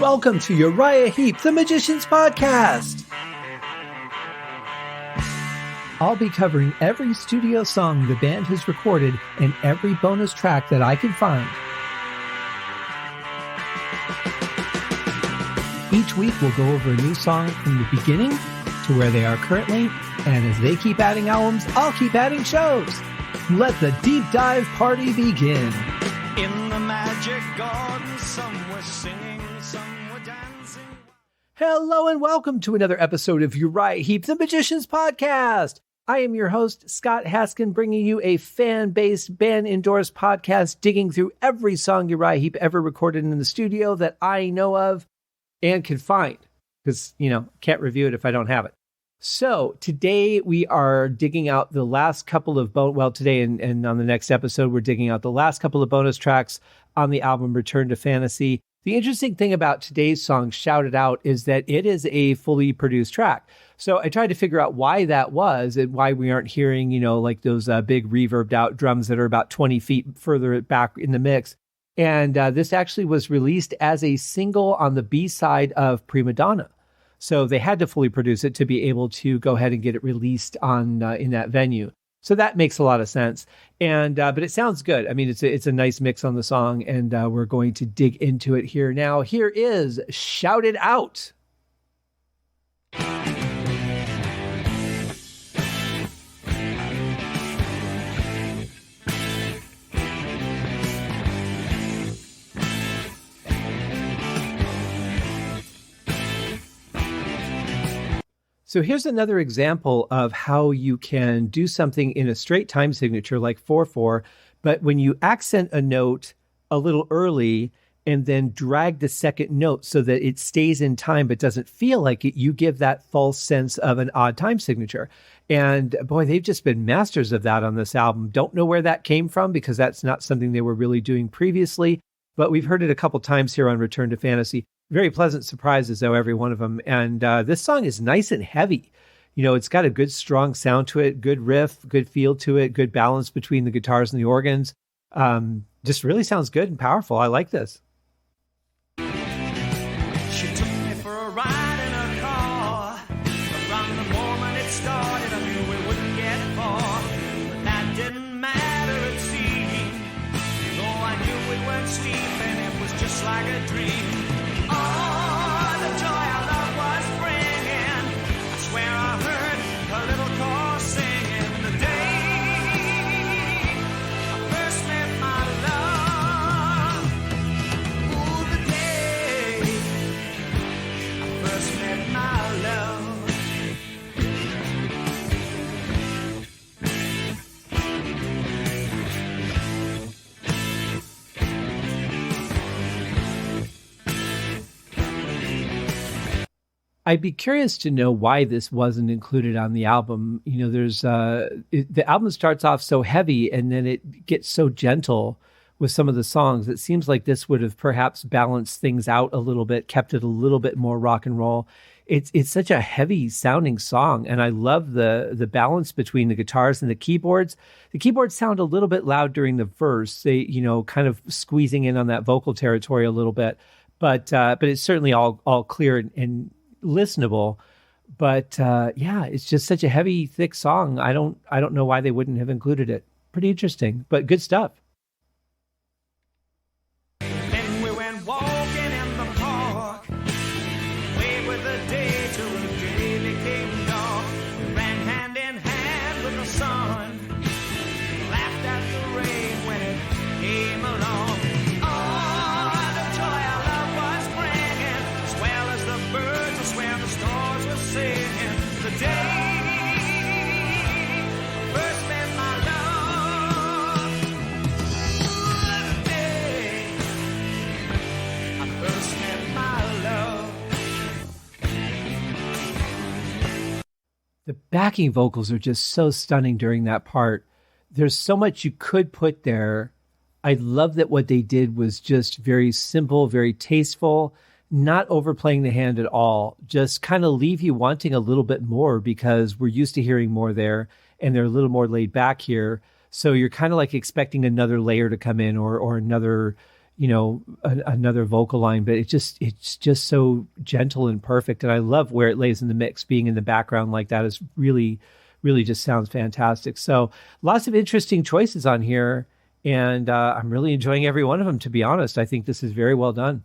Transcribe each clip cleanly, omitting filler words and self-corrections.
Welcome to Uriah Heep, the Magician's Podcast. I'll be covering every studio song the band has recorded and every bonus track that I can find. Each week we'll go over a new song from the beginning to where they are currently, and as they keep adding albums, I'll keep adding shows. Let the deep dive party begin. In the magic garden, some were singing, some were dancing. Hello and welcome to another episode of Uriah Heep, the Magician's Podcast. I am your host, Scott Haskin, bringing you a fan-based, band-endorsed podcast digging through every song Uriah Heep ever recorded in the studio that I know of and can find, because, can't review it if I don't have it. So today we are digging out the last couple of, today and on the next episode, we're digging out the last couple of bonus tracks on the album Return to Fantasy. The interesting thing about today's song, Shout It Out, is that it is a fully produced track. So I tried to figure out why that was and why we aren't hearing, like those big reverbed out drums that are about 20 feet further back in the mix. And this actually was released as a single on the B-side of Prima Donna. So they had to fully produce it to be able to go ahead and get it released on in that venue. So that makes a lot of sense. And but it sounds good. I mean, it's a nice mix on the song, and we're going to dig into it here now. Here is Shout It Out. So here's another example of how you can do something in a straight time signature like 4/4, but when you accent a note a little early and then drag the second note so that it stays in time but doesn't feel like it, you give that false sense of an odd time signature. And boy, they've just been masters of that on this album. Don't know where that came from because that's not something they were really doing previously, but we've heard it a couple times here on Return to Fantasy. Very pleasant surprises, though, every one of them. And this song is nice and heavy. It's got a good, strong sound to it, good riff, good feel to it, good balance between the guitars and the organs. Just really sounds good and powerful. I like this. She took me for a ride in her car. Around the moment it started, I knew we wouldn't get far. But that didn't matter, it seemed. Though I knew we weren't sleeping, it was just like a dream. Oh, the joy our love was bringing. I swear I heard a little chorus singing. The day I first met my love. Ooh, the day I first met my love. I'd be curious to know why this wasn't included on the album. There's the album starts off so heavy and then it gets so gentle with some of the songs. It seems like this would have perhaps balanced things out a little bit, kept it a little bit more rock and roll. It's such a heavy sounding song, and I love the balance between the guitars and the keyboards. The keyboards sound a little bit loud during the verse. They, kind of squeezing in on that vocal territory a little bit, but it's certainly all clear and listenable. But it's just such a heavy, thick song. I don't know why they wouldn't have included it. Pretty interesting, but good stuff. Then we went walking in the park, away with the day till the day became dark. We ran hand in hand with the sun, laughed at the rain when it came along. Oh, the joy our love was bringing, as well as the birds, I swear the stars were singing. The day I first met my love. Ooh, the day I first met my love. The backing vocals are just so stunning during that part. There's so much you could put there. I love that what they did was just very simple, very tasteful, not overplaying the hand at all. Just kind of leave you wanting a little bit more because we're used to hearing more there and they're a little more laid back here. So you're kind of like expecting another layer to come in or another, another vocal line, but it's just so gentle and perfect. And I love where it lays in the mix. Being in the background like that is really, really just sounds fantastic. So lots of interesting choices on here. And I'm really enjoying every one of them, to be honest. I think this is very well done.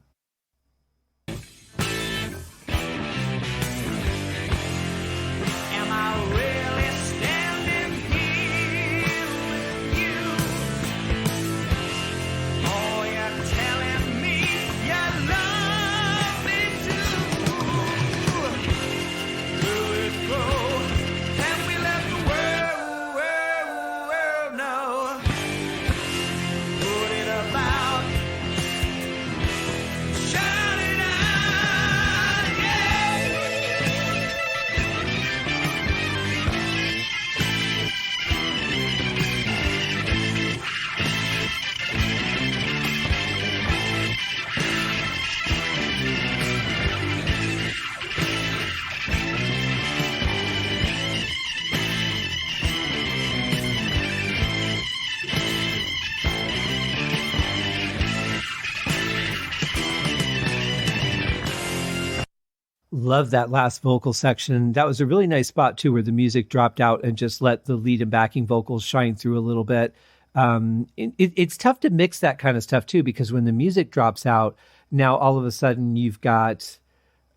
Love that last vocal section. That was a really nice spot too, where the music dropped out and just let the lead and backing vocals shine through a little bit. It's tough to mix that kind of stuff too, because when the music drops out, now all of a sudden you've got,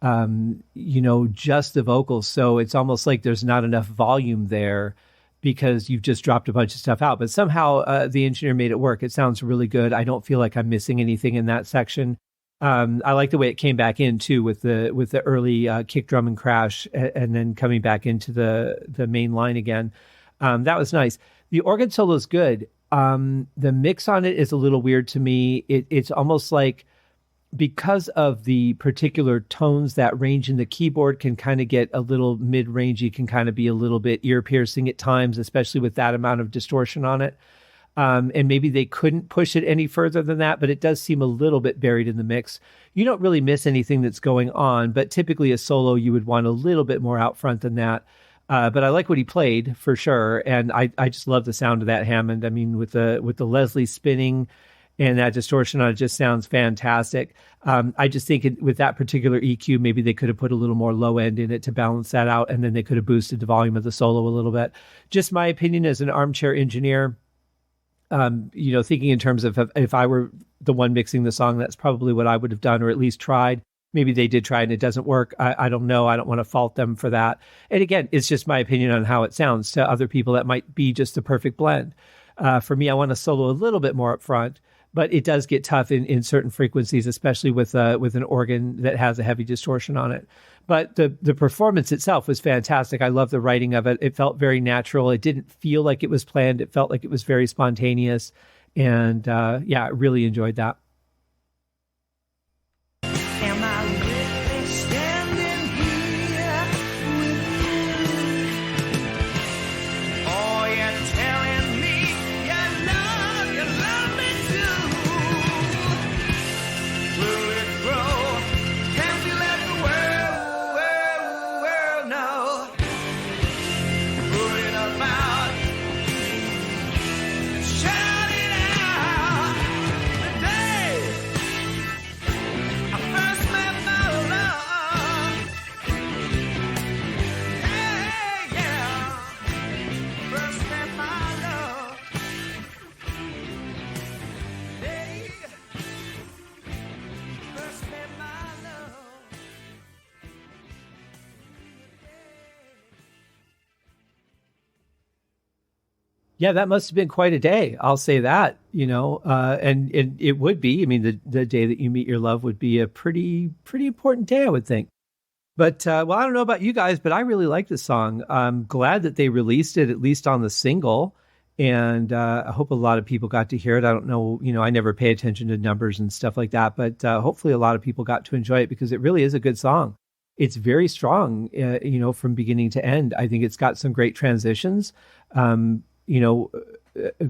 just the vocals. So it's almost like there's not enough volume there because you've just dropped a bunch of stuff out. But somehow the engineer made it work. It sounds really good. I don't feel like I'm missing anything in that section. I like the way it came back in too, with the early kick drum and crash, and then coming back into the main line again. That was nice. The organ solo is good. The mix on it is a little weird to me. It's almost like, because of the particular tones, that range in the keyboard can kind of get a little mid-rangey, can kind of be a little bit ear-piercing at times, especially with that amount of distortion on it. And maybe they couldn't push it any further than that, but it does seem a little bit buried in the mix. You don't really miss anything that's going on, but typically a solo, you would want a little bit more out front than that. But I like what he played for sure. And I just love the sound of that Hammond. I mean, with the Leslie spinning and that distortion on it, just sounds fantastic. I just think with that particular EQ, maybe they could have put a little more low end in it to balance that out. And then they could have boosted the volume of the solo a little bit. Just my opinion as an armchair engineer. Thinking in terms of if I were the one mixing the song, that's probably what I would have done, or at least tried. Maybe they did try and it doesn't work. I don't know. I don't want to fault them for that. And again, it's just my opinion on how it sounds. To other people, that might be just the perfect blend. For me, I want to solo a little bit more up front, but it does get tough in certain frequencies, especially with an organ that has a heavy distortion on it. But the performance itself was fantastic. I love the writing of it. It felt very natural. It didn't feel like it was planned. It felt like it was very spontaneous. And I really enjoyed that. Am I really standing here with you? Oh, you're telling me you love me too. Will it grow? Can we let the world know? Put it about, shout it out. The day I first met my love. Yeah. First met my love. Day first met my love. Yeah, that must have been quite a day. I'll say that, and it would be. I mean, the day that you meet your love would be a pretty important day, I would think. But, I don't know about you guys, but I really like this song. I'm glad that they released it, at least on the single. And I hope a lot of people got to hear it. I don't know, I never pay attention to numbers and stuff like that, but hopefully a lot of people got to enjoy it, because it really is a good song. It's very strong, from beginning to end. I think it's got some great transitions.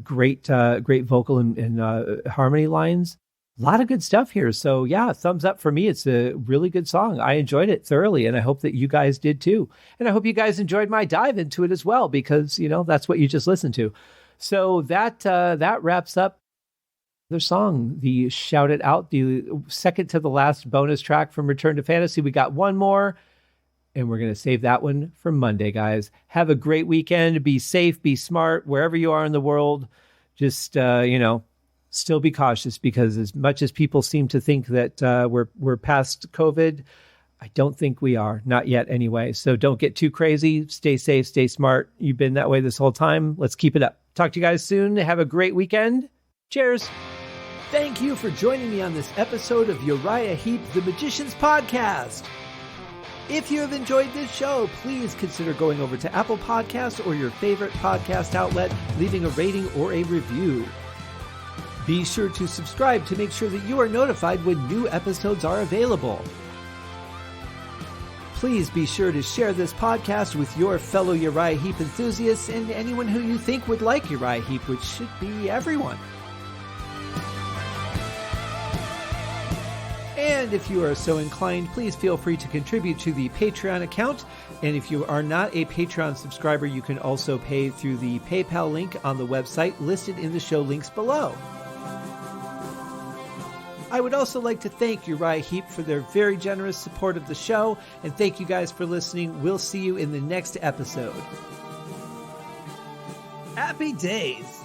Great vocal and harmony lines. A lot of good stuff here. So yeah, thumbs up for me. It's a really good song. I enjoyed it thoroughly, and I hope that you guys did too. And I hope you guys enjoyed my dive into it as well, because, that's what you just listened to. So that wraps up Their song, the Shout It Out, the second to the last bonus track from Return to Fantasy. We got one more, and we're going to save that one for Monday, guys. Have a great weekend. Be safe, be smart, wherever you are in the world. Just, still be cautious, because as much as people seem to think that we're past COVID, I don't think we are. Not yet anyway. So don't get too crazy. Stay safe, stay smart. You've been that way this whole time. Let's keep it up. Talk to you guys soon. Have a great weekend. Cheers. Thank you for joining me on this episode of Uriah Heep, the Magician's Podcast. If you have enjoyed this show, please consider going over to Apple Podcasts or your favorite podcast outlet, leaving a rating or a review. Be sure to subscribe to make sure that you are notified when new episodes are available. Please be sure to share this podcast with your fellow Uriah Heep enthusiasts and anyone who you think would like Uriah Heep, which should be everyone. And if you are so inclined, please feel free to contribute to the Patreon account. And if you are not a Patreon subscriber, you can also pay through the PayPal link on the website listed in the show links below. I would also like to thank Uriah Heep for their very generous support of the show. And thank you guys for listening. We'll see you in the next episode. Happy days!